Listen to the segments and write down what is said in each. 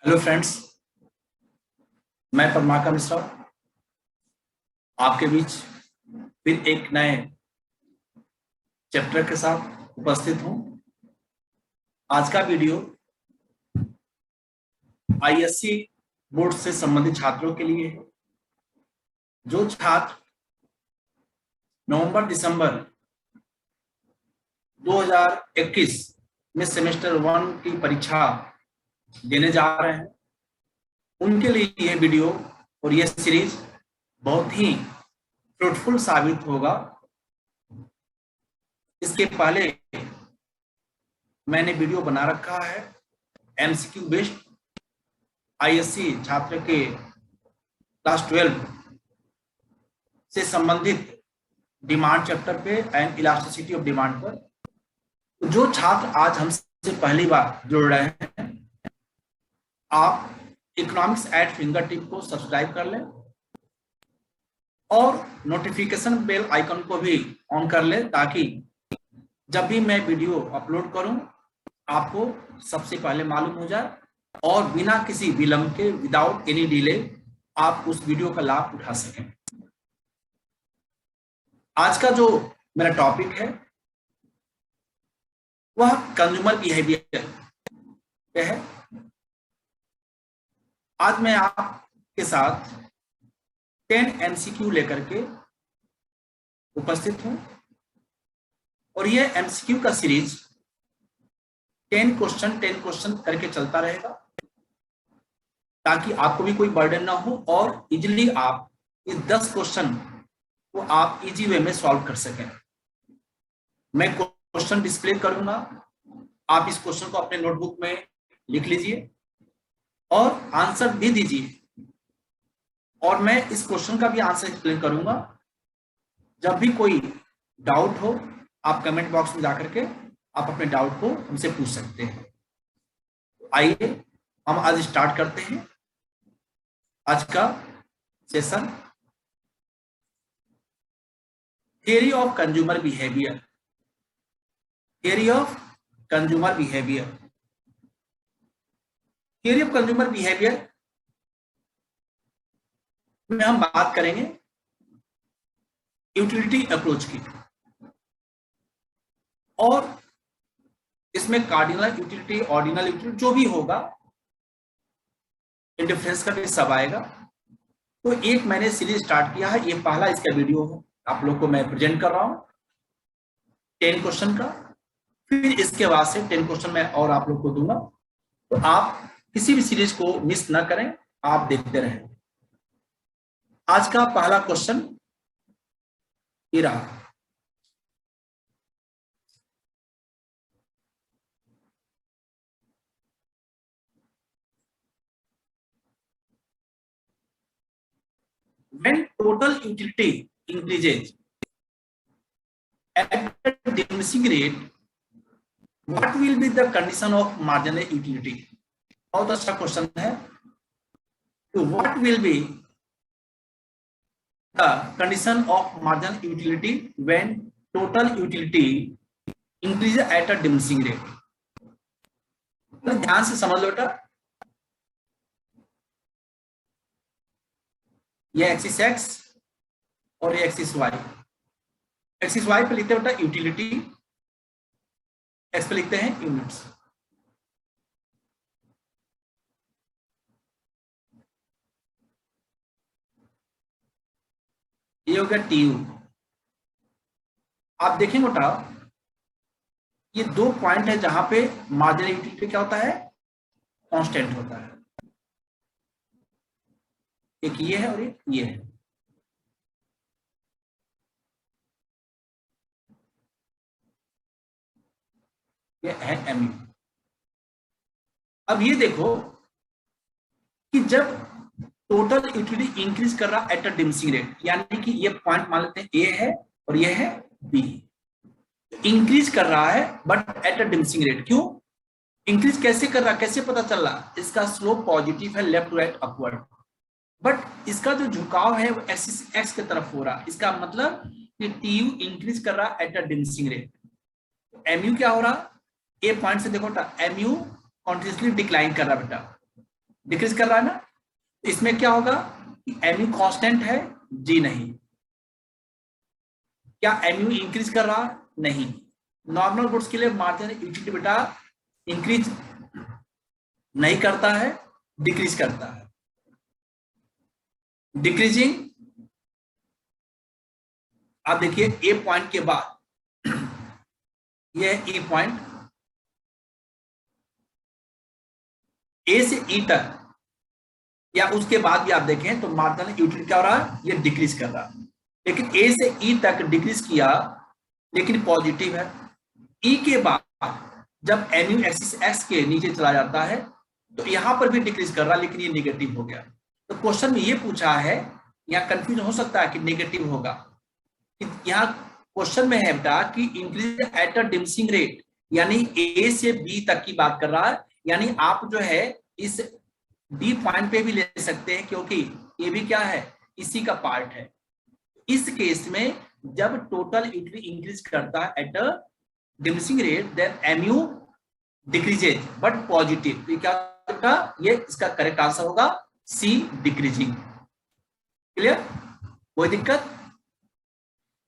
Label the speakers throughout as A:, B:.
A: Hello friends, मैं परमाकर मिश्रा आपके बीच फिर एक नए चैप्टर के साथ उपस्थित हूं। आज का वीडियो आईएससी बोर्ड से संबंधित छात्रों के लिए है। जो छात्र नवंबर दिसंबर 2021 में सेमेस्टर 1 की परीक्षा देने जा रहे हैं, उनके लिए यह वीडियो और यह सीरीज बहुत ही फ्रूटफुल साबित होगा। इसके पहले मैंने वीडियो बना रखा है एमसीक्यू बेस्ड आईएससी छात्र के क्लास 12 से संबंधित डिमांड चैप्टर पे एंड इलास्टिसिटी ऑफ डिमांड पर। तो जो छात्र आज हमसे पहली बार जुड़ रहे हैं, आप इकोनॉमिक्स एट फिंगर टिप को सब्सक्राइब कर लें और नोटिफिकेशन बेल आइकन को भी ऑन कर लें, ताकि जब भी मैं वीडियो अपलोड करूं आपको सबसे पहले मालूम हो जाए और बिना किसी विलंब के, विदाउट एनी डिले, आप उस वीडियो का लाभ उठा सकें। आज का जो मेरा टॉपिक है वह कंज्यूमर बिहेवियर पे है। आज मैं आपके साथ 10 एमसीक्यू लेकर के उपस्थित हूं और यह एमसीक्यू का सीरीज 10 क्वेश्चन करके चलता रहेगा, ताकि आपको भी कोई बर्डन ना हो और इजीली आप इस 10 क्वेश्चन को आप इजी वे में सॉल्व कर सकें। मैं क्वेश्चन डिस्प्ले करूंगा, आप इस क्वेश्चन को अपने नोटबुक में लिख लीजिए और आंसर भी दीजिए, और मैं इस क्वेश्चन का भी आंसर एक्सप्लेन करूंगा। जब भी कोई डाउट हो आप कमेंट बॉक्स में जाकर के आप अपने डाउट को हमसे पूछ सकते हैं। आइए हम आज स्टार्ट करते हैं आज का session, theory of consumer behaviour. Theory of consumer behaviour theory of consumer behaviour में हम बात करेंगे यूटिलिटी अप्रोच की, और इसमें कार्डिनल यूटिलिटी, ऑर्डिनल यूटिलिटी जो भी होगा, इंडिफरेंस का भी सब आएगा। तो एक मैंने सीरीज स्टार्ट किया है, ये पहला इसका वीडियो है, आप लोग को मैं प्रेजेंट कर रहा हूं 10 क्वेश्चन का। फिर इसके बाद से 10 क्वेश्चन मैं और आप लोग को दूंगा, तो आप किसी भी सीरीज को मिस ना करें, आप देखते रहें। आज का पहला क्वेश्चन ये रहा। When total utility increases at a diminishing rate, what will be the condition of marginal utility? बहुत अच्छा क्वेश्चन है। तो what will be the condition of marginal utility when total utility increases at a diminishing rate? तो ध्यान से समझ लो बेटा, ये एक्सिस एक्स और ये एक्सिस वाई। एक्सिस वाई पे लिखते हैं बेटा यूटिलिटी, एक्स पे लिखते हैं यूनिट्स। ये हो गया टीयू। आप देखेंगे बेटा, ये 2 पॉइंट है जहां पे मार्जिनल यूटिलिटी क्या होता है, कांस्टेंट होता है। एक ये है और एक ये है। ये है एमयू। अब ये देखो कि जब टोटल यूटिलिटी इंक्रीज कर रहा एट अ डिमिनिशिंग रेट, यानी कि ये पॉइंट मान लेते हैं ए है और ये है बी, इंक्रीज कर रहा है but at a diminishing rate. क्यों इंक्रीज कैसे कर रहा, कैसे पता चल रहा? इसका स्लोप पॉजिटिव है, left to right upward, but इसका जो झुकाव है वो एक्सिस एक्स की तरफ हो रहा। इसका मतलब कि टीयू इंक्रीज कर रहा eight a diminishing rate. MU क्या हो रहा, ए पॉइंट से देखो बेटा, एमयू कॉन्टिन्यूअसली डिक्लाइन कर रहा बेटा, डिक्रीज कर रहा है ना। इसमें क्या होगा कि एमयू कांस्टेंट है, जी नहीं। क्या एमयू इंक्रीज कर रहा है? नहीं। नॉर्मल गुड्स के लिए मार्जिनल यूटिलिटी बेटा इंक्रीज नहीं करता है, डिक्रीज करता है। डिक्रीजिंग, आप देखिए ए पॉइंट के बाद ये है ई पॉइंट, ए से ई तक या उसके बाद भी आप देखें तो मार्जिनल यूटिलिटी क्या हो रहा है, ये डिक्रीज कर रहा है। लेकिन ए से ई तक डिक्रीज किया लेकिन पॉजिटिव है। ई के बाद जब एमयू एक्सिस एक्स के नीचे चला जाता है तो यहां पर भी डिक्रीज कर रहा है लेकिन ये निगेटिव हो गया। तो क्वेश्चन में ये पूछा है, यहाँ कंफ्यूज हो सकता है कि नेगेटिव होगा। यहाँ क्वेश्चन में है बेटा कि increase at a diminishing rate, यानी ए से बी तक की बात कर रहा है। यानी आप जो है इस डी पॉइंट पे भी ले सकते हैं क्योंकि ये भी क्या है, इसी का पार्ट है। इस केस में जब टोटल यूटिलिटी इंक्रीज करता है at a diminishing rate then MU decreases but positive, तो क्या होगा, ये इसका करेक्ट आंसर होगा सी, डिक्रीजिंग। क्लियर, कोई दिक्कत?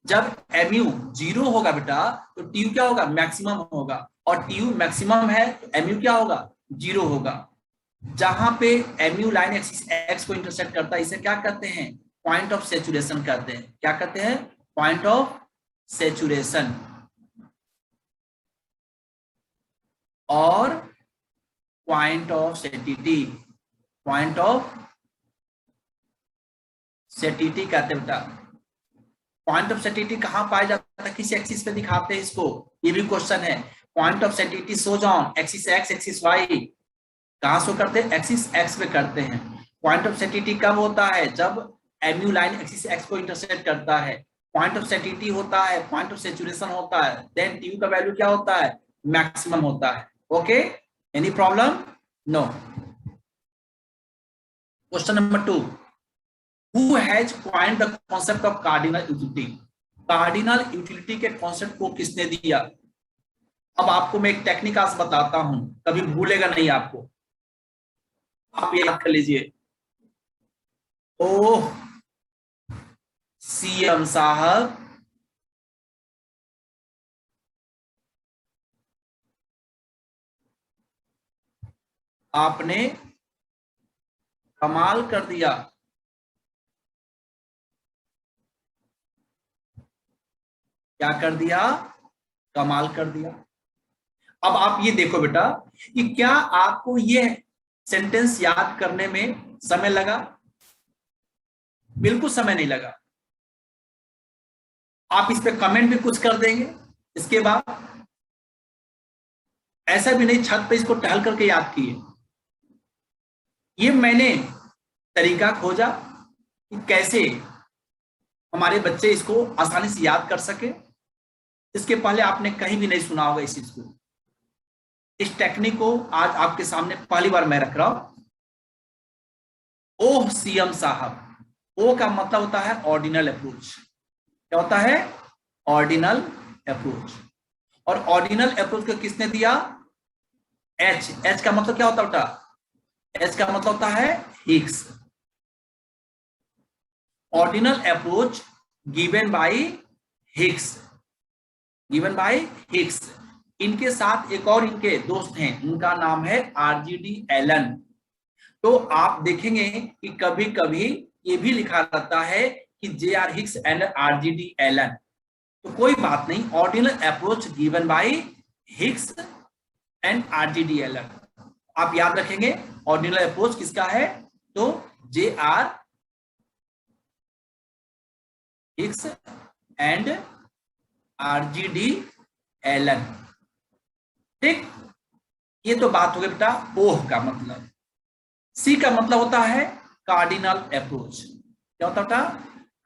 A: जब एमयू 0 होगा बेटा तो टीयू क्या होगा, मैक्सिमम होगा, और टीयू मैक्सिमम है तो एमयू क्या होगा, 0 होगा। जहां पे एमयू लाइन एक्सिस एक्स को इंटरसेक्ट करता है इसे क्या कहते हैं, पॉइंट ऑफ सेचुरेशन कहते हैं। क्या कहते हैं, पॉइंट ऑफ सेचुरेशन। और पॉइंट ऑफ सेटिटी, पॉइंट ऑफ सेटिटी कहते हैं बेटा। पॉइंट ऑफ सेटिटी कहां पाया जाता है, किस एक्सिस पे दिखाते हैं इसको, ये भी क्वेश्चन है। Point of satiety shows on axis X axis Y, कहां शो करते हैं, एक्सिस एक्स पे करते हैं। पॉइंट ऑफ सेटिटी कब होता है, जब एमयू लाइन एक्सिस एक्स को इंटरसेक्ट करता है। पॉइंट ऑफ सेटिटी होता है, पॉइंट ऑफ सेचुरेशन होता है, देन टीयू का वैल्यू क्या होता है, मैक्सिमम होता है। Okay, any problem? No. Question number 2, Who has coined the concept of cardinal utility? Cardinal utility के कॉन्सेप्ट को किसने दिया? अब आपको मैं एक टेक्निक आज बताता हूं, कभी भूलेगा नहीं आपको, आप याद कर लीजिए। ओह सीएम साहब, आपने कमाल कर दिया। क्या कर दिया, कमाल कर दिया। अब आप ये देखो बेटा कि क्या आपको ये सेंटेंस याद करने में समय लगा? बिल्कुल समय नहीं लगा। आप इस पे कमेंट भी कुछ कर देंगे इसके बाद, ऐसा भी नहीं छत पे इसको टहल करके याद किए। ये मैंने तरीका खोजा कि कैसे हमारे बच्चे इसको आसानी से याद कर सके। इसके पहले आपने कहीं भी नहीं सुना होगा इस चीज को। इस टेक्निक को आज आपके सामने पहली बार मैं रख रहा हूं। ओह सीएम साहब, ओ का मतलब होता है ऑर्डिनल अप्रोच। क्या होता है, ऑर्डिनल अप्रोच। और ऑर्डिनल अप्रोच को किसने दिया, एच। एच का मतलब क्या होता है बेटा, एच का मतलब होता है Higgs. Ordinal approach given by Higgs, given by Higgs. इनके साथ एक और इनके दोस्त हैं, उनका नाम है आरजीडी एलन। तो आप देखेंगे कि कभी कभी ये भी लिखा रहता है कि J R Hicks and RGD Allen. तो कोई बात नहीं, ordinal approach given by Hicks and RGD Allen आप याद रखेंगे। ऑर्डिनल अप्रोच किसका है, तो J R Hicks and RGD Allen. ठीक, ये तो बात हो गई बेटा ओह का मतलब। सी का मतलब होता है कार्डिनल अप्रोच। क्या होता बेटा,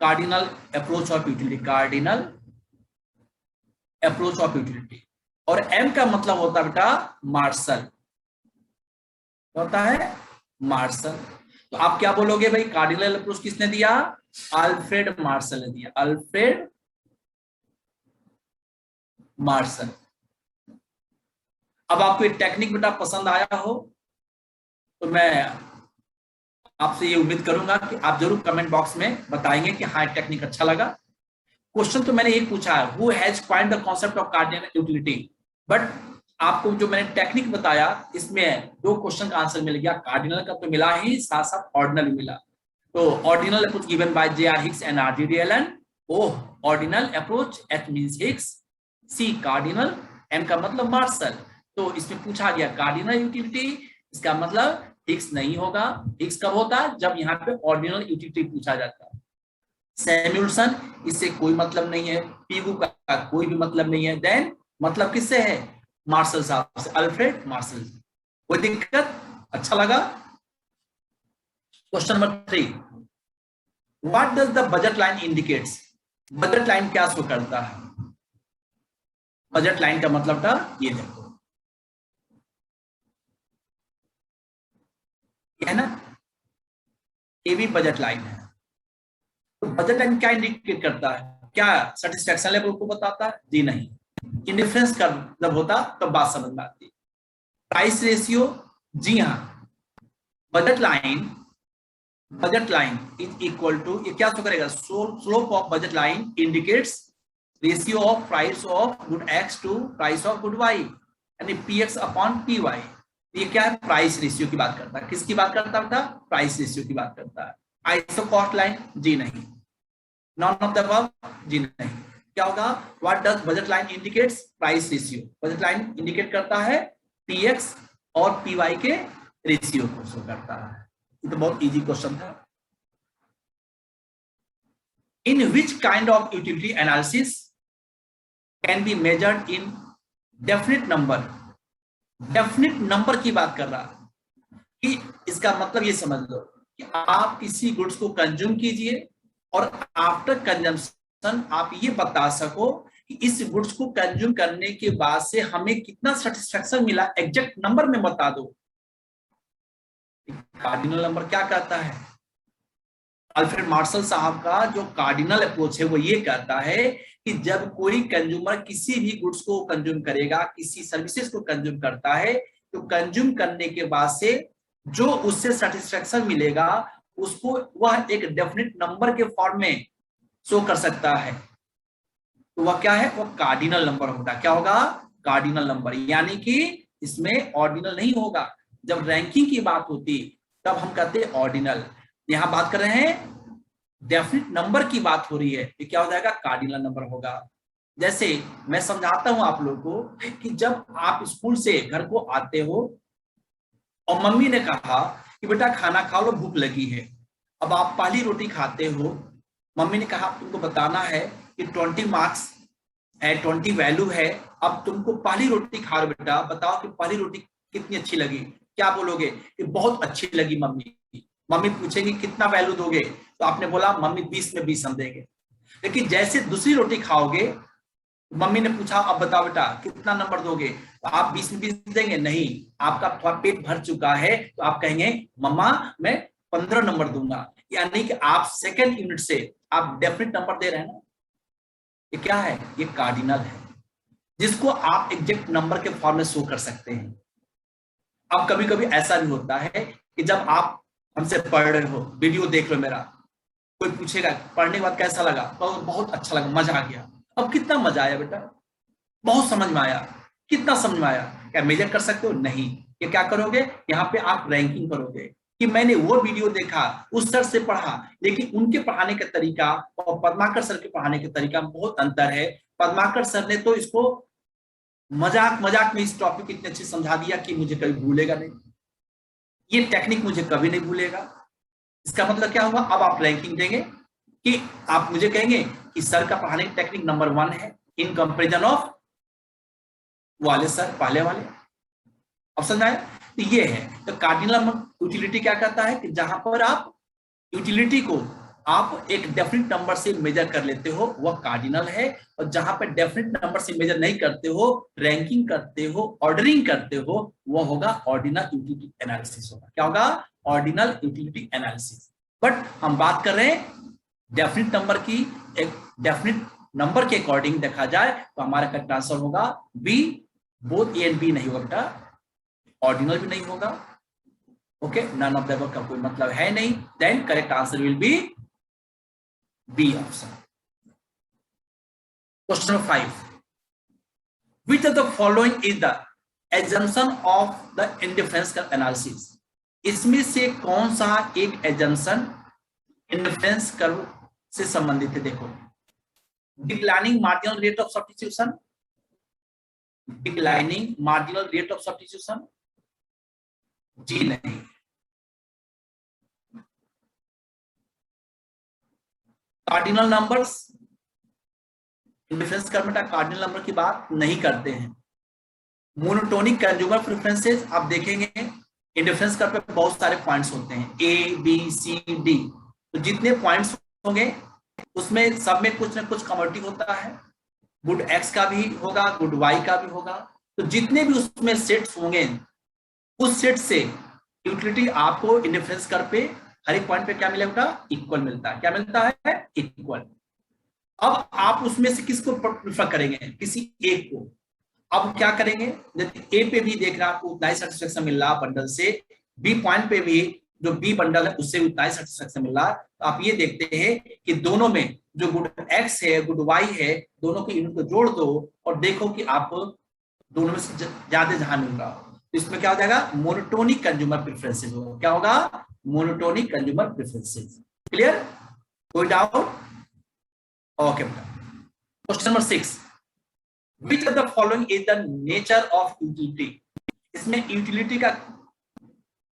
A: cardinal approach of utility, cardinal approach of utility. और एम का मतलब होता है बेटा मार्शल। क्या होता है, मार्शल। तो आप क्या बोलोगे भाई, कार्डिनल अप्रोच किसने दिया, अल्फ्रेड मार्शल ने दिया, अल्फ्रेड मार्शल। अब आपको ये टेक्निक बेटा पसंद आया हो तो मैं आपसे ये उम्मीद करूंगा कि आप जरूर कमेंट बॉक्स में बताएंगे कि हाँ टेक्निक अच्छा लगा। क्वेश्चन तो मैंने एक पूछा है, who has coined the concept of cardinal utility, but आपको जो मैंने टेक्निक बताया इसमें 2 क्वेश्चन का आंसर मिल गया, कार्डिनल का तो मिला ही, साथ साथ ऑर्डिनल भी मिला। तो ordinal approach given bye J.R. Hicks and R.G. Dallon, O ordinal approach, H means Hicks, C cardinal, M का मतलब मार्शल। तो इसमें पूछा गया कार्डिनल यूटिलिटी, इसका मतलब हिक्स नहीं होगा। हिक्स कब होता है? जब यहाँ पे ऑर्डिनल यूटिलिटी पूछा जाता है। सैमुअल्सन, इससे कोई मतलब नहीं है। पीगू का कोई भी मतलब नहीं है। देन मतलब किससे है? मार्शल साहब से, अल्फ्रेड मार्शल। कोई दिक्कत? अच्छा लगा? Question number 3, what does the budget line indicates? Budget line क्या शो करता है? बजट लाइन का मतलब था ये, देखो ये है ना, ये भी बजट लाइन है। तो बजट लाइन क्या इंडिकेट करता है? क्या सेटिस्फेक्शन लेवल को बताता है? जी नहीं। इंडिफरेंस का जब होता तो बात समझ में आती। प्राइस रेशियो, जी हाँ, budget line is equal to, ये क्या शो करेगा? Slope of budget line indicates ratio of price of good X to price of good Y, यानी P X upon P Y. ये क्या है? प्राइस रेशियो की बात करता है। किसकी बात करता है? प्राइस रेशियो की बात करता है। आइसो कॉस्ट लाइन, जी नहीं। नॉन ऑफ द अबव, जी नहीं। क्या होगा? What does budget line indicates? Price ratio. Budget line indicate करता है पी एक्स और पी वाई के रेशियो को शो करता है। ये तो बहुत इजी क्वेश्चन था। In which kind of utility analysis can be measured in definite number? Definite number की बात कर रहा है कि इसका मतलब ये समझ लो कि आप किसी गुड्स को कंज्यूम कीजिए और आफ्टर कंजम्पशन आप ये बता सको कि इस गुड्स को कंज्यूम करने के बाद से हमें कितना सेटिस्फेक्शन मिला, एग्जैक्ट नंबर में बता दो। कार्डिनल नंबर क्या कहता है? अल्फ्रेड मार्शल साहब का जो कार्डिनल अप्रोच है वो ये कहता है कि जब कोई कंज्यूमर किसी भी गुड्स को कंज्यूम करेगा, किसी सर्विसेज को कंज्यूम करता है, तो कंज्यूम करने के बाद से जो उससे सेटिस्फेक्शन मिलेगा उसको वह एक डेफिनेट नंबर के फॉर्म में शो कर सकता है। तो वह क्या है? वह कार्डिनल नंबर होगा। क्या होगा? Cardinal number. यानी कि इसमें ऑर्डिनल नहीं होगा। जब रैंकिंग की बात होती तब हम कहते हैं ऑर्डिनल। यहां बात कर रहे हैं डेफिनेट नंबर की बात हो रही है, ये क्या हो जाएगा? कार्डिनल नंबर होगा। जैसे मैं समझाता हूं आप लोगों को कि जब आप स्कूल से घर को आते हो और मम्मी ने कहा कि बेटा खाना खा लो, भूख लगी है। अब आप पहली रोटी खाते हो, मम्मी ने कहा तुमको बताना है कि 20 मार्क्स है, 20 वैल्यू है। अब तुमको पहली रोटी खा रहे बेटा, बताओ कि पहली रोटी कितनी अच्छी लगी? क्या बोलोगे? कि बहुत अच्छी लगी मम्मी। मम्मी पूछेंगे कितना वैल्यू दोगे? तो आपने बोला मम्मी 20 में 20 हम देंगे। लेकिन जैसे दूसरी रोटी खाओगे, मम्मी ने पूछा अब बताओ बेटा कितना नंबर दोगे? तो आप 20 में 20 देंगे? नहीं, आपका थोड़ा पेट भर चुका है तो आप कहेंगे मम्मा मैं 15 नंबर दूंगा। यानी कि आप सेकेंड यूनिट से आप डेफिनेट नंबर दे रहे हैं ना। ये क्या है? ये कार्डिनल है, जिसको आप एग्जैक्ट नंबर के फॉर्म में शो कर सकते हैं। अब कभी कभी ऐसा भी होता है कि जब आप हमसे पढ़ रहे हो, वीडियो देख लो मेरा, कोई पूछेगा पढ़ने के बाद कैसा लगा? तो बहुत अच्छा लगा, मजा आ गया। अब कितना मजा आया बेटा? बहुत समझ में आया। कितना समझ में आया? क्या मेजर कर सकते हो? नहीं। ये क्या करोगे? यहाँ पे आप रैंकिंग करोगे कि मैंने वो वीडियो देखा, उस सर से पढ़ा, लेकिन उनके पढ़ाने का तरीका और पद्माकर सर के पढ़ाने के तरीका में बहुत अंतर है। पद्माकर सर ने तो इसको मजाक मजाक में इस टॉपिक इतने अच्छे समझा दिया कि मुझे कभी भूलेगा नहीं, ये टेक्निक मुझे कभी नहीं भूलेगा। इसका मतलब क्या होगा? अब आप रैंकिंग देंगे कि आप मुझे कहेंगे कि सर का पढ़ाने की टेक्निक नंबर 1 है इन कंपैरिजन ऑफ वाले सर पहले वाले। अब समझ आया? तो ये है। तो कार्डिनल यूटिलिटी क्या कहता है कि जहां पर आप यूटिलिटी को आप एक डेफिनेट नंबर से मेजर कर लेते हो वह कार्डिनल है, और जहां पर डेफिनेट नंबर से मेजर नहीं करते हो, रैंकिंग करते हो, ऑर्डरिंग करते हो, वह होगा ऑर्डिनल यूटिलिटी एनालिसिस होगा। क्या होगा? Ordinal utility analysis. बट हम बात कर रहे हैं डेफिनेट नंबर की। एक डेफिनेट नंबर के अकॉर्डिंग देखा जाए तो हमारा करेक्ट आंसर होगा B. Both A and B नहीं होगा बेटा, ऑर्डिनल भी नहीं होगा, okay, none of the above का कोई मतलब है नहीं, then correct answer will be B option. Question number 5, which of the following is the assumption of the indifference curve analysis? इसमें से कौन सा एक assumption इंडिफरेंस कर्व से संबंधित है? देखो, declining marginal rate of substitution, declining marginal rate of substitution, जी नहीं। कार्डिनल नंबर्स, इंडिफरेंस कर्व में कार्डिनल नंबर की बात नहीं करते हैं। मोनोटोनिक कंज्यूमर प्रेफरेंसेस, आप देखेंगे इंडिफरेंस कर्व पे बहुत सारे पॉइंट्स होते हैं, ए बी सी डी, तो जितने पॉइंट्स होंगे उसमें सब में कुछ ना कुछ कमोडिटी होता है, गुड एक्स का भी होगा, गुड वाई का भी होगा, तो जितने भी उसमें सेट्स होंगे उस सेट से यूटिलिटी आपको इंडिफरेंस कर्व पे हर एक पॉइंट पे क्या मिलेगा? इक्वल मिलता है। क्या मिलता है? इक्वल। अब आप उसमें से किसको प्रेफर करेंगे? किसी एक को। अब क्या करेंगे? ए पे भी देख रहा आपको उतना ही सेटिस्फेक्शन मिल रहा बंडल से, बी पॉइंट पे भी जो बी बंडल है उससे उतना ही सेटिस्फेक्शन मिल रहा, तो आप ये देखते हैं कि दोनों में जो गुड एक्स है गुड वाई है, दोनों की यूनिट को जोड़ दो और देखो कि आपको दोनों में से ज्यादा जहां मिल रहा हो, तो इसमें क्या हो जाएगा? मोनोटोनिक कंज्यूमर प्रेफरेंसेस होगा। क्या होगा? Monotonic consumer preferences. क्लियर? कोई डाउट? ओके बेटा। Question number 6, which of the following is the nature of utility? इसमें यूटिलिटी का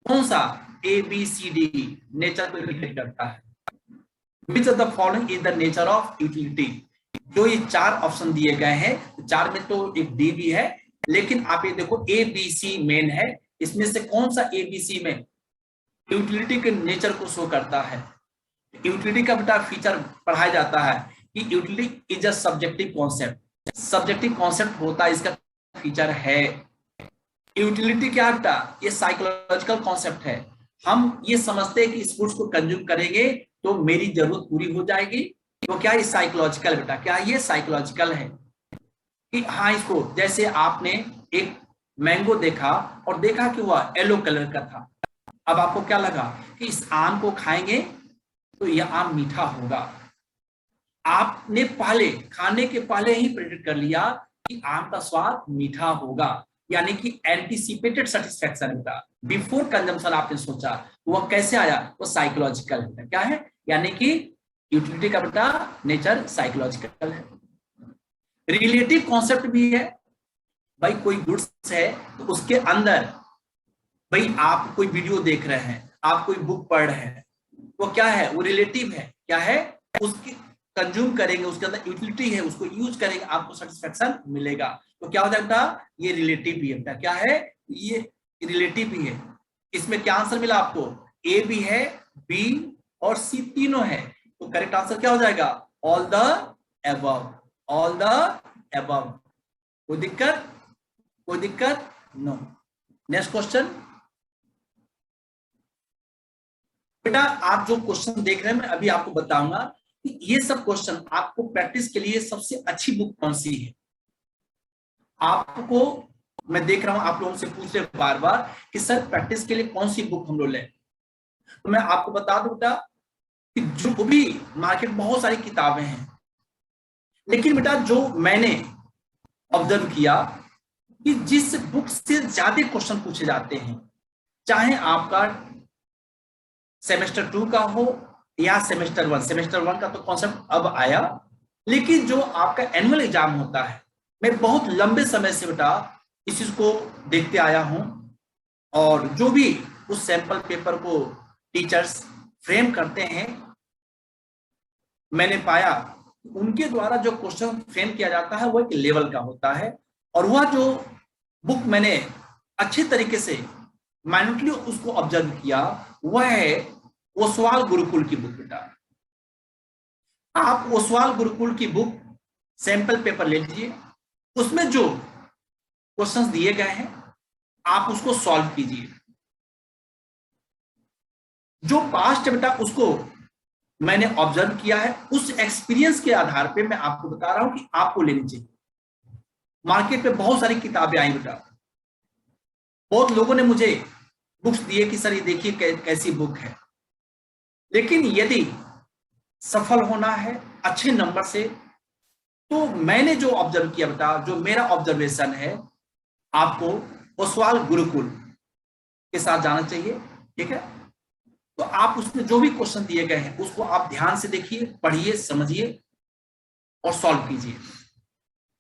A: कौन सा A B C D nature को रिलेट करता है? which of the following is the nature of utility? जो ये चार ऑप्शन दिए गए हैं, चार में तो एक डी भी है, लेकिन आप ये देखो ए बी सी मेन है, इसमें से कौन सा ए बी सी में यूटिलिटी के नेचर को शो करता है? यूटिलिटी का बेटा फीचर पढ़ाया जाता है कि utility is a subjective concept, subjective concept होता है, इसका फीचर है। यूटिलिटी क्या बेटा? ये साइकोलॉजिकल कॉन्सेप्ट है। हम ये समझते हैं कि इस फूड्स को कंज्यूम करेंगे तो मेरी जरूरत पूरी हो जाएगी, तो क्या ये साइकोलॉजिकल बेटा? क्या ये साइकोलॉजिकल है कि हाँ, इसको जैसे आपने एक मैंगो देखा और देखा कि वह येलो कलर का था, अब आपको क्या लगा कि इस आम को खाएंगे तो यह आम मीठा होगा। आपने पहले खाने के पहले ही प्रेडिक्ट कर लिया कि आम का स्वाद मीठा होगा, यानी कि एंटीसिपेटेड सेटिस्फैक्शन होगा। बिफोर कंजम्पशन आपने सोचा, वह कैसे आया? वो साइकोलॉजिकल है। क्या है? यानी कि यूटिलिटी का बेटा नेचर साइकोलॉजिकल है। रिलेटिव कॉन्सेप्ट भी है भाई, कोई गुड्स है तो उसके अंदर, भाई आप कोई वीडियो देख रहे हैं, आप कोई बुक पढ़ रहे हैं, वो क्या है? वो रिलेटिव है। क्या है? उसकी कंज्यूम करेंगे, उसके अंदर यूटिलिटी है, उसको यूज करेंगे, आपको सेटिस्फैक्शन मिलेगा, तो क्या हो जाता? ये रिलेटिव भी है। क्या है? ये रिलेटिव भी है। इसमें क्या आंसर मिला आपको? ए भी है, बी और सी तीनों है, तो करेक्ट आंसर क्या हो जाएगा? All the above. All the above. कोई दिक्कत? कोई दिक्कत? नो। नेक्स्ट क्वेश्चन बेटा, आप जो क्वेश्चन देख रहे हैं मैं अभी आपको बताऊंगा कि ये सब क्वेश्चन आपको प्रैक्टिस के लिए सबसे अच्छी बुक कौन सी है। आपको मैं देख रहा हूं आप लोगों से पूछ रहे बार बार कि सर प्रैक्टिस के लिए कौन सी बुक हम लोग लें, तो मैं आपको बता दूं बेटा कि जो भी मार्केट बहुत सारी किताबें हैं, लेकिन बेटा जो मैंने ऑब्जर्व किया कि जिस बुक से ज्यादा क्वेश्चन पूछे जाते हैं, चाहे आपका सेमेस्टर 2 का हो या सेमेस्टर 1, सेमेस्टर 1 का तो कॉन्सेप्ट अब आया, लेकिन जो आपका एनुअल एग्जाम होता है, मैं बहुत लंबे समय से बेटा इस चीज को देखते आया हूं, और जो भी उस सैंपल पेपर को टीचर्स फ्रेम करते हैं, मैंने पाया उनके द्वारा जो क्वेश्चन फ्रेम किया जाता है वो एक लेवल का होता है, और वह जो बुक मैंने अच्छे तरीके से माइन्यूटली उसको ऑब्जर्व किया, वह है ओसवाल गुरुकुल की बुक बेटा। आप ओसवाल गुरुकुल की बुक सैंपल पेपर ले लीजिए, उसमें जो क्वेश्चंस दिए गए हैं आप उसको सॉल्व कीजिए। जो पास्ट है बेटा उसको मैंने ऑब्जर्व किया है, उस एक्सपीरियंस के आधार पे मैं आपको बता रहा हूं कि आपको लेनी चाहिए। मार्केट पे बहुत सारी किताबें आई बेटा, बहुत लोगों ने मुझे बुक्स दिए कि सर ये देखिए कैसी बुक है। लेकिन यदि सफल होना है अच्छे नंबर से, तो मैंने जो ऑब्जर्व किया बेटा, जो मेरा ऑब्जर्वेशन है, आपको ओसवाल गुरुकुल के साथ जाना चाहिए। ठीक है, तो आप उसमें जो भी क्वेश्चन दिए गए हैं उसको आप ध्यान से देखिए, पढ़िए, समझिए और सॉल्व कीजिए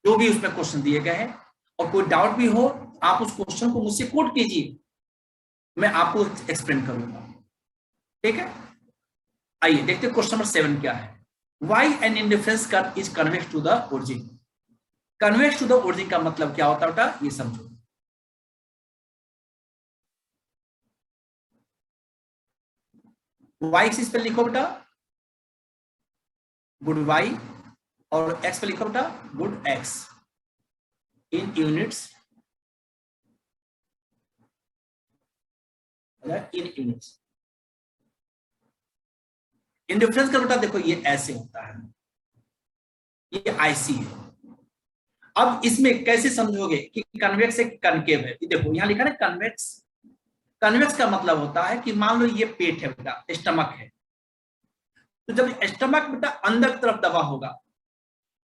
A: जो भी उसमें क्वेश्चन दिए गए हैं। और कोई डाउट भी हो आप उस क्वेश्चन को मुझसे कोट कीजिए, मैं आपको एक्सप्लेन करूंगा। ठीक है, आइए देखते हैं क्वेश्चन नंबर 7 क्या है। Why an indifference curve is convex to the origin. Convex to the origin का मतलब क्या होता है बेटा, ये समझो। वाई एक्सिस पे लिखो बेटा गुड वाई, और एक्स पे लिखो बेटा गुड एक्स इन यूनिट्स, इन यूनिट्स। इंडिफरेंस का बेटा देखो ये ऐसे होता है, ये आईसी है। अब इसमें कैसे समझोगे कि कन्वेक्स एक कनकेव है। देखो यहां लिखा है कन्वेक्स। कन्वेक्स का मतलब होता है कि मान लो ये पेट है बेटा, स्टमक है, तो जब स्टमक बेटा अंदर की तरफ दबा होगा,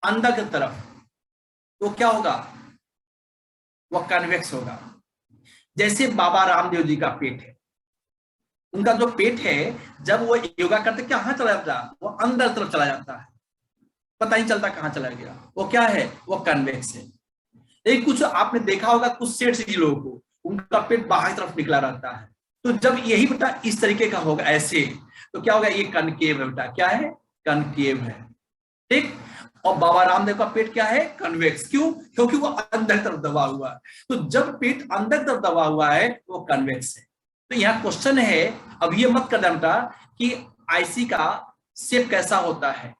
A: अंदर की तरफ, तो क्या होगा, वह कन्वेक्स होगा। जैसे बाबा रामदेव जी का पेट है, उनका जो पेट है जब वो योगा करते कहां चला जाता है, वो अंदर तरफ चला जाता है, पता ही चलता कहां चला गया। वो क्या है, वो कन्वेक्स है। लेकिन कुछ आपने देखा होगा कुछ सेठ जी लोगों को, उनका पेट बाहर तरफ निकला रहता है। तो जब यही बेटा इस तरीके का होगा ऐसे, तो क्या होगा, ये कनकेव है बेटा। क्या है, कनकेव है। ठीक, और बाबा रामदेव का पेट क्या है, कन्वेक्स। क्यों, क्योंकि वो अंदर तरफ दबा हुआ है। तो जब पेट अंदर तरफ दबा हुआ है वो कन्वेक्स है। तो यहाँ क्वेश्चन है, अब ये मत कर बेटा कि आईसी का शेप कैसा होता है,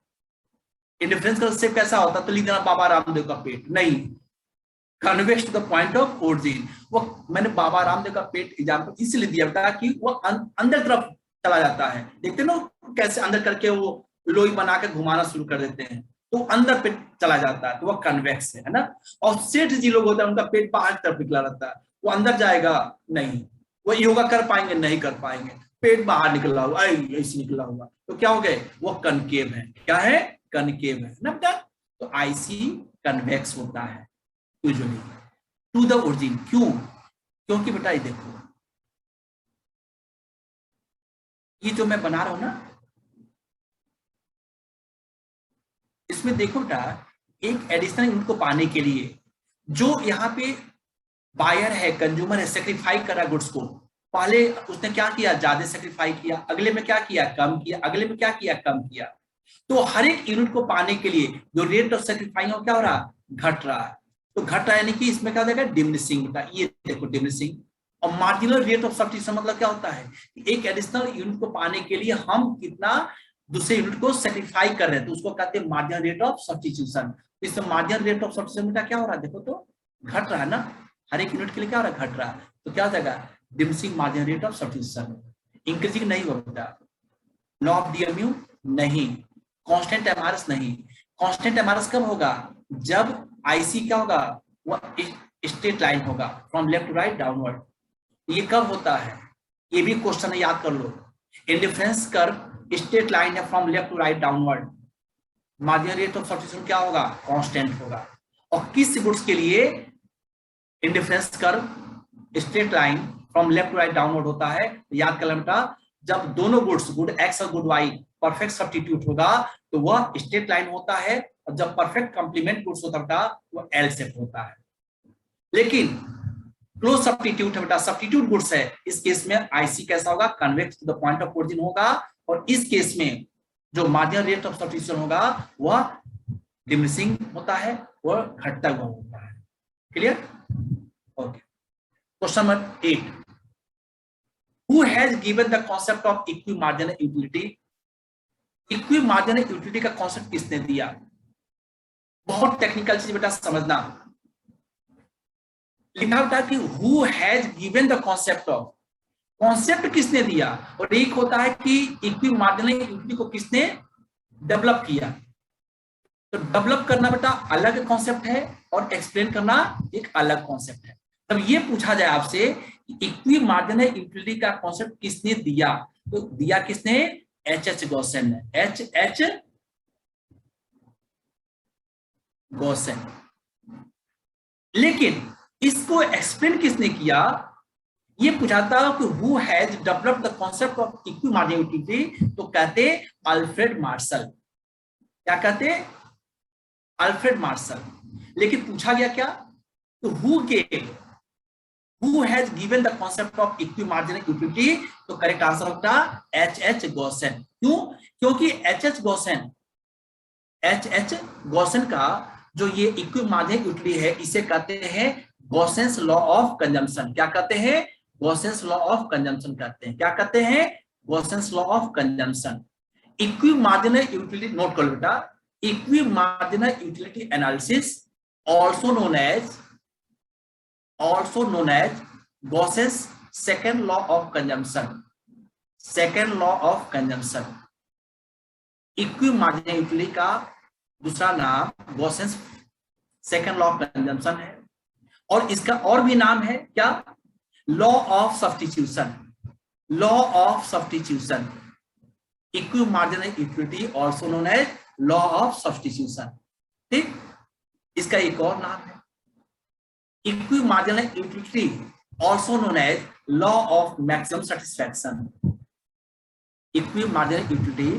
A: इंडिफरेंस का शेप कैसा होता है, तो लिख देना बाबा रामदेव का पेट। नहीं, convex to the point of origin. वो मैंने बाबा रामदेव का पेट एग्जाम्पल इसलिए दिया था कि वो अंदर तरफ चला जाता है। देखते ना कैसे अंदर करके वो लोई बना के घुमाना शुरू कर देते हैं, तो अंदर पेट चला जाता है, तो वह कन्वेक्स है ना। और सेठ जी लोग होते हैं उनका पेट बाहर की तरफ निकला रहता है, वो अंदर जाएगा नहीं, वो योगा कर पाएंगे नहीं कर पाएंगे, पेट बाहर निकला हुआ ऐसे निकला हुआ, तो क्या हो गए, वो कनकेव है। क्या है, कनकेव है ना बेटा। तो आईसी कन्वेक्स होता है यूजुअली टू द ओरिजिन। क्यों, क्योंकि बेटा ये देखो, ये जो मैं बना रहा हूं ना, इसमें देखो बेटा एक एडिशनल यूनिट को पाने के लिए जो यहाँ पे बायर है, कंज्यूमर है, सेक्रीफाई कर रहा है गुड्स को। पहले उसने क्या किया, ज्यादा सेक्रीफाई किया, अगले में क्या किया, कम किया, अगले में क्या किया, कम किया। तो हर एक यूनिट को पाने के लिए जो रेट ऑफ सेक्रीफाइंग क्या हो रहा, घट रहा है। तो घट रहा है यानी कि इसमें क्या हो जाएगा, डिमिनिशिंग बेटा। ये देखो डिमिनिशिंग। और मार्जिनल रेट ऑफ सब्स्टिट्यूशन मतलब क्या होता है कि एक एडिशनल यूनिट को पाने के लिए हम कितना दूसरे यूनिट को सेक्रीफाई कर रहे हैं, तो उसको कहते हैं मार्जिनल रेट ऑफ सब्स्टिट्यूशन। इसमें मार्जिनल रेट ऑफ सब्स्टिट्यूशन बेटा क्या हो रहा है, देखो तो घट रहा है ना, हर एक यूनिट के लिए क्या हो रहा है, घट रहा है। तो क्या हो जाएगा, diminishing marginal rate of substitution. Increasing नहीं होगा, लॉ ऑफ डीएमयू नहीं, कांस्टेंट एमआरएस नहीं। कांस्टेंट एमआरएस कब होगा, जब आईसी क्या होगा, वो स्ट्रेट लाइन होगा from left to right downward. ये कब होता है, ये भी क्वेश्चन है, याद कर लो। इंडिफरेंस कर्व स्ट्रेट लाइन है from left to right downward, marginal rate of substitution क्या होगा, कांस्टेंट होगा। और किस गुड्स के लिए indifference curve straight line from left to right downward होता है, याद कर बेटा, जब दोनों गुड्स गुड एक्स और गुड वाई परफेक्ट सब्स्टिट्यूट होगा तो वह स्ट्रेट लाइन होता है, और जब परफेक्ट कंप्लीमेंट गुड्स होता है वो एल शेप होता है। लेकिन क्लोज सब्स्टिट्यूट है बेटा, सब्स्टिट्यूट गुड्स है, इस केस में आईसी कैसा होगा, convex to the point of origin होगा। और इस केस में जो मार्जिनल रेट ऑफ सब्स्टिट्यूशन होगा वह डिमिनिशिंग होता है, वह घटता हुआ होता है। Clear, okay. Question number 8, who has given the concept of equimarginal utility? Equimarginal utility का कॉन्सेप्ट किसने दिया, बहुत टेक्निकल चीज बेटा समझना। लिखा बेटा कि who has given the concept of, concept किसने दिया, और एक होता है कि इक्विमार्जिनल यूटिलिटी को किसने डेवलप किया। तो डेवलप करना बेटा अलग कॉन्सेप्ट है और एक्सप्लेन करना एक अलग कॉन्सेप्ट है। तब ये पूछा जाए आपसे इक्वी मार्जिनल यूटिलिटी का कॉन्सेप्ट किसने दिया, तो दिया किसने, एच गॉसेन ने, एच गॉसेन। लेकिन इसको एक्सप्लेन किसने किया, ये पूछा था कि who has developed the concept of equi marginal utility, तो कहते अल्फ्रेड मार्शल। क्या कहते, अल्फ्रेड मार्शल। लेकिन पूछा गया क्या, तो who has given the concept of equimarginal utility, तो करेक्ट आंसर होगा एच गॉसेन। क्यों, क्योंकि एच गॉसेन का जो ये इक्विमार्जिनल यूटिलिटी है इसे कहते हैं गॉसेंस लॉ ऑफ कंजम्पशन। क्या कहते हैं, गॉसेंस लॉ ऑफ कंजम्पशन कहते हैं। क्या कहते हैं, Gossen's law of consumption. Equimarginal utility, note कर लो बेटा, equimarginal utility analysis also known as Gauss's second law of consumption, second law of consumption। इक्विमार्जिनल यूटिलिटी का दूसरा नाम Gossen's second law of consumption है, और इसका और भी नाम है क्या, law of substitution, law of substitution. Equimarginal utility also known as law of substitution. ठीक, इसका एक और नाम है equimarginal utility also known as law of maximum satisfaction. Equimarginal utility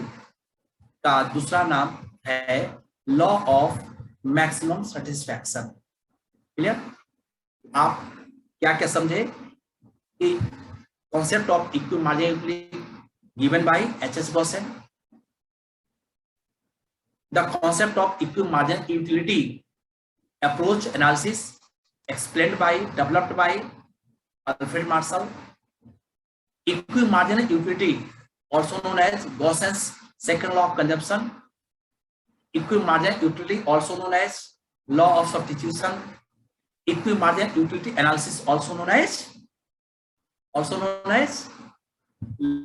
A: का दूसरा नाम है law of maximum satisfaction. Clear, आप क्या क्या समझे कि concept of equimarginal utility given by H Gossen, the concept of equimarginal utility approach analysis explained by, developed by Alfred Marshall। Equimarginal utility also known as Gauss's second law of consumption। Equimarginal utility also known as law of substitution। Equimarginal utility analysis also known as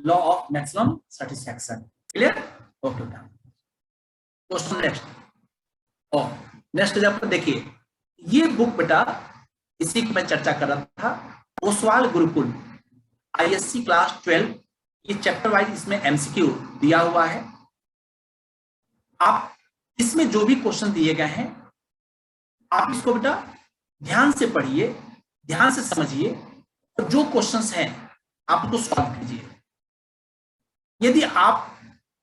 A: law of maximum satisfaction। Clear? Okay, question next। oh next जब देखिए, ये book बेटा इसी की मैं चर्चा कर रहा था, ओसवाल गुरुकुल आईएससी क्लास 12, ये चैप्टर वाइज इसमें एमसीक्यू दिया हुआ है। आप इसमें जो भी क्वेश्चन दिए गए हैं आप इसको बेटा ध्यान से पढ़िए, ध्यान से समझिए, और जो क्वेश्चंस हैं आप उसको सॉल्व कीजिए। यदि आप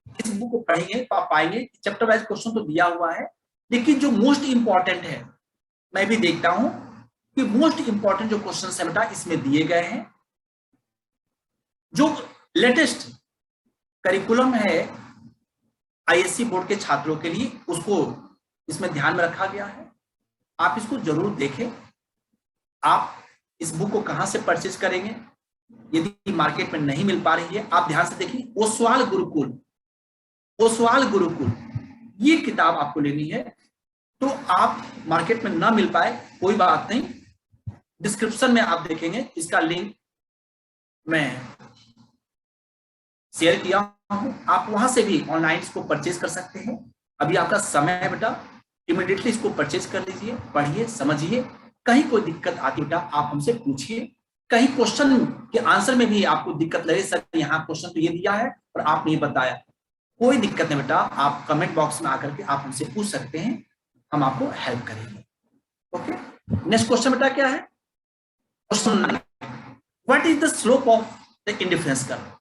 A: इस बुक को पढ़ेंगे तो आप पाएंगे चैप्टर वाइज क्वेश्चन तो दिया हुआ है, लेकिन जो मोस्ट इंपॉर्टेंट है, मैं भी देखता हूं कि मोस्ट इंपॉर्टेंट जो क्वेश्चंस है बेटा इसमें दिए गए हैं। जो लेटेस्ट करिकुलम है आईएससी बोर्ड के छात्रों के लिए, उसको इसमें ध्यान में रखा गया है। आप इसको जरूर देखें। आप इस बुक को कहां से परचेज करेंगे, यदि मार्केट में नहीं मिल पा रही है, आप ध्यान से देखिए, ओसवाल गुरुकुल ये किताब आपको लेनी है। तो आप मार्केट में ना मिल पाए कोई बात नहीं, डिस्क्रिप्शन में आप देखेंगे, इसका लिंक मैं शेयर किया हूं, आप वहां से भी ऑनलाइन इसको परचेज कर सकते हैं। अभी आपका समय है बेटा, इमीडिएटली इसको परचेज कर लीजिए, पढ़िए, समझिए। कहीं कोई दिक्कत आती बेटा आप हमसे पूछिए। कहीं क्वेश्चन के आंसर में भी आपको दिक्कत लगे, सर यहाँ क्वेश्चन तो ये दिया है और आप नहीं बताया, कोई दिक्कत नहीं बेटा, आप कमेंट बॉक्स में आकर के आप हमसे पूछ सकते हैं, हम आपको हेल्प करेंगे। ओके, नेक्स्ट क्वेश्चन बेटा क्या है, question 9, what is the slope of the indifference curve.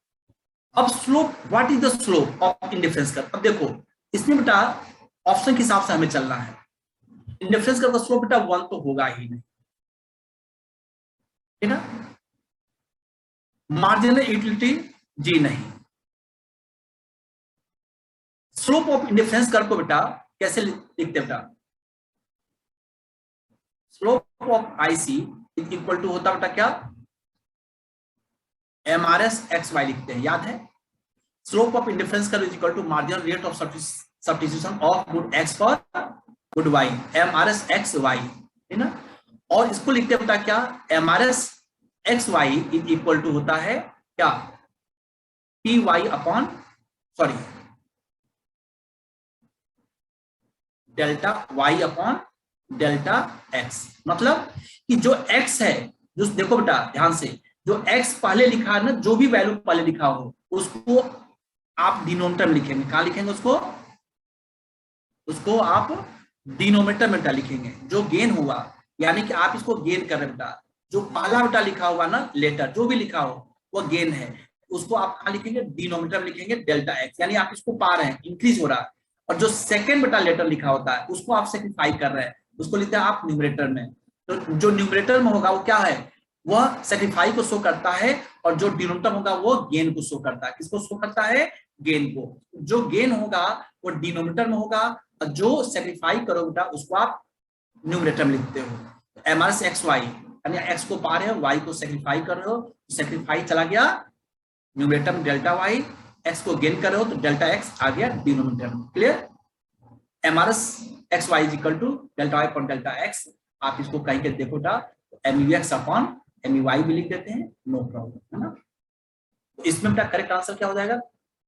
A: अब slope, what is the slope of indifference curve. अब देखो इसमें बेटा ऑप्शन के हिसाब से हमें चलना है। इंडिफरेंस कर्व का स्लोप बेटा 1 तो होगा ही नहीं, ठीक है ना। मार्जिनल यूटिलिटी जी नहीं। स्लोप ऑफ इंडिफरेंस कर्व को बेटा कैसे लिखते हैं बेटा, slope of IC is equal to होता बेटा क्या, एमआरएस एक्स वाई लिखते हैं, याद है। Slope of indifference curve is equal to marginal rate of substitution of good X for good Y, MRS X Y, है ना। और इसको लिखते हैं बेटा क्या, MRS X Y is equal to होता है क्या, P Y upon delta Y upon delta X. मतलब कि जो एक्स है, जो देखो बेटा ध्यान से, जो एक्स पहले लिखा है ना, जो भी वैल्यू पहले लिखा हो उसको आप डिनोमिनेटर में लिखेंगे। कहां लिखेंगे उसको? उसको आप डिनोमिनेटर में बेटा लिखेंगे। जो गेन हुआ, यानी कि आप इसको गेन कर रहे हैं बेटा, जो पहला बेटा लिखा हुआ ना लेटर, जो भी लिखा हो वो गेन है, उसको आप कहां लिखेंगे? डिनोमिनेटर में लिखेंगे डेल्टा एक्स, यानी आप इसको पा रहे हैं, इंक्रीज हो रहा है। और जो सेकंड बेटा लेटर लिखा होता है उसको आप सेक्रीफाई कर रहे हैं, उसको लिखते हैं आप न्यूमरेटर में। तो जो न्यूमरेटर में होगा वो क्या है? वह सेक्रीफाई को शो करता है, और जो डिनोमिनेटर होगा वो गेन को शो करता है। किसको शो करता है? गेन को। जो गेन होगा वो डिनोमिनेटर में होगा, और जो सेक्रीफाई करो बेटा उसको आप न्यूमरेटर में लिखते हो। एम आर एक्स वाई, यानी एक्स को पा रहे हो, वाई को सेक्रीफाई कर रहे हो, सेक्रीफाई चला गया न्यूमरेटर में डेल्टा वाई, एक्स को गेन कर रहे हो तो डेल्टा एक्स आ गया डिनोमिनेटर में। Clear? M R X Y is equal to delta Y upon delta X. आप इसको कहीं के देखो बेटा, M U X upon M U Y भी लिख देते हैं, नो प्रॉब्लम, है ना। तो इसमें बेटा करेक्ट आंसर क्या हो जाएगा?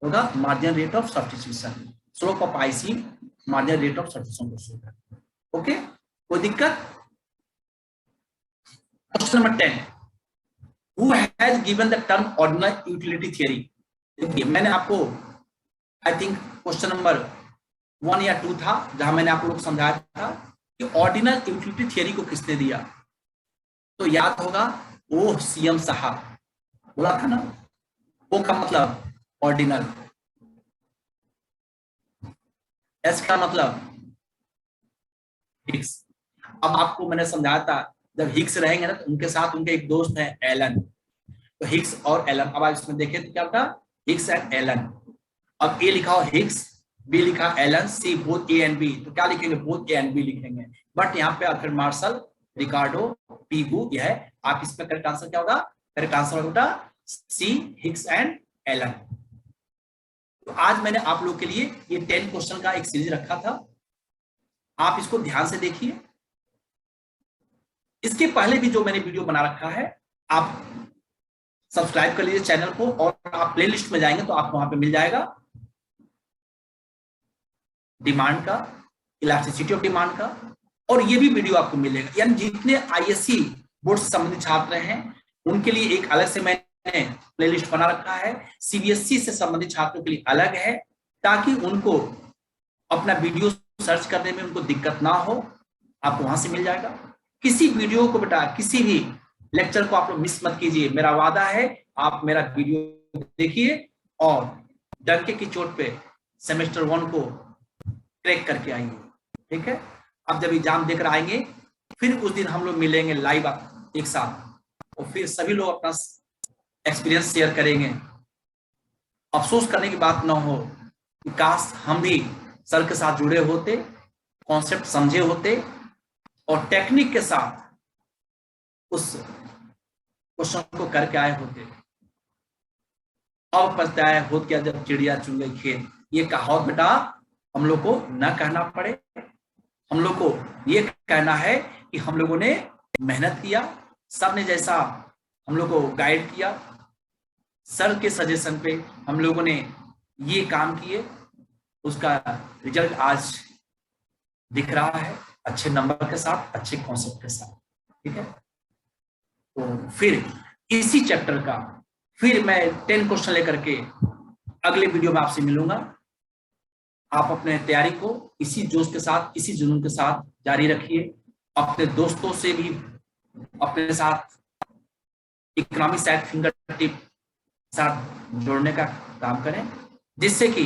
A: होगा marginal rate of substitution, slope of IC marginal rate of substitution को शो करता है। ओके, कोई दिक्कत? Question number 10, who has given the term ordinal utility theory. देखिए मैंने आपको आई थिंक क्वेश्चन नंबर 1 या 2 था जहां मैंने आप लोग को समझाया था कि ऑर्डिनल यूटिलिटी थ्योरी को किसने दिया। तो याद होगा ओ सीएम साहब, बोला था ना। ओ का मतलब ऑर्डिनल, एस का मतलब हिग्स। अब आपको मैंने समझाया था जब हिग्स रहेंगे ना तो उनके साथ उनके एक दोस्त है एलन, तो हिग्स और एलन। अब आप इसमें देखें तो क्या था? Hicks and Allen. अब ए लिखा हो हिग्स, बी लिखा Allen, C both A and B, तो क्या लिखेंगे? बोथ ए एंड बी लिखेंगे। बट यहाँ पे अल्फ्रेड मार्शल, रिकार्डो, पीगू, यह है। आप इसमें करेक्ट आंसर क्या होगा? करेक्ट आंसर होगा सी, हिग्स एंड एलन। तो आज मैंने आप लोग के लिए ये 10 क्वेश्चन का एक सीरीज रखा था, आप इसको ध्यान से देखिए। इसके पहले भी जो मैंने वीडियो बना रखा है, आप सब्सक्राइब कर लीजिए चैनल को, और आप प्लेलिस्ट में जाएंगे तो आपको वहां पे मिल जाएगा डिमांड का, इलास्टिसिटी ऑफ डिमांड का, और ये भी वीडियो आपको मिलेगा। यानी जितने आईएससी बोर्ड से संबंधित छात्र हैं उनके लिए एक अलग से मैंने प्लेलिस्ट बना रखा है, सीबीएसई से संबंधित छात्रों के लिए अलग है, ताकि उनको अपना वीडियो सर्च करने में उनको दिक्कत ना हो, आपको वहां से मिल जाएगा। किसी वीडियो को बेटा, किसी भी लेक्चर को आप लोग मिस मत कीजिए। मेरा वादा है आप मेरा वीडियो देखिए और डंके की चोट पे सेमेस्टर 1 को क्रैक करके आएंगे, ठीक है। अब जब एग्जाम देकर आएंगे फिर उस दिन हम लोग मिलेंगे लाइव एक साथ, और फिर सभी लोग अपना एक्सपीरियंस शेयर करेंगे। अफसोस करने की बात ना हो कि काश हम भी सर के साथ जुड़े होते, कॉन्सेप्ट समझे होते, और टेक्निक के साथ उस क्वेश्चन को करके आए होते। अब पछताया होत क्या जब चिड़िया चुन गई खेत। ये कहावत बेटा हम लोग को न कहना पड़े, हम लोग को ये कहना है कि हम लोगों ने मेहनत किया, सर ने जैसा हम लोग को गाइड किया, सर के सजेशन पे हम लोगों ने ये काम किए, उसका रिजल्ट आज दिख रहा है अच्छे नंबर के साथ, अच्छे कॉन्सेप्ट के साथ, ठीक है। तो फिर इसी चैप्टर का फिर मैं 10 क्वेश्चन लेकर के अगले वीडियो में आपसे मिलूंगा। आप अपने तैयारी को इसी जोश के साथ, इसी जुनून के साथ जारी रखिए। अपने दोस्तों से भी अपने साथ इकोनॉमिक साइड फिंगर टिप साथ जोड़ने का काम करें, जिससे कि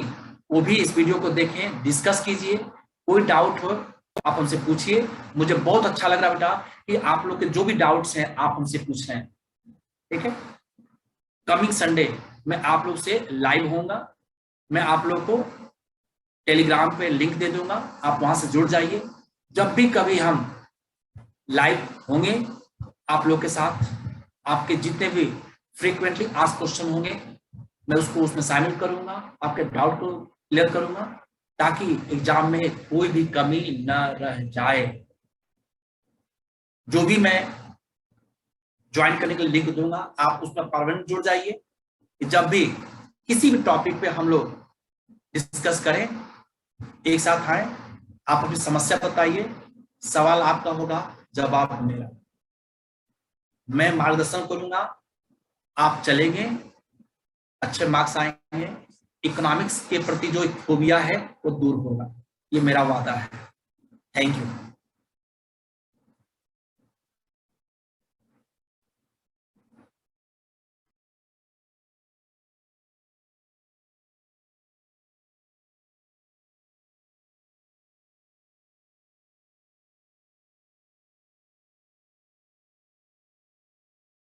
A: वो भी इस वीडियो को देखें, डिस्कस कीजिए। कोई डाउट हो आप हमसे पूछिए। मुझे बहुत अच्छा लग रहा बेटा कि आप लोग के जो भी डाउट्स हैं आप हमसे पूछ रहे हैं, ठीक है। कमिंग संडे मैं आप लोग से लाइव होऊंगा। मैं आप लोग को टेलीग्राम पे लिंक दे दूंगा, आप वहां से जुड़ जाइए। जब भी कभी हम लाइव होंगे आप लोग के साथ, आपके जितने भी फ्रीक्वेंटली आस्क्ड क्वेश्चन होंगे मैं उसको उसमें शामिल करूंगा, आपके डाउट को क्लियर करूंगा, ताकि एग्जाम में कोई भी कमी न रह जाए। जो भी मैं ज्वाइन करने के लिए लिंक दूंगा आप उसमें परमानेंट जुड़ जाइए। जब भी किसी भी टॉपिक पे हम लोग डिस्कस करें, एक साथ आए, आप अपनी समस्या बताइए, सवाल आपका होगा, जवाब मेरा। मैं मार्गदर्शन करूंगा, आप चलेंगे, अच्छे मार्क्स आएंगे, इकोनॉमिक्स के प्रति जो फोबिया है वो दूर होगा, ये मेरा वादा है। Thank you.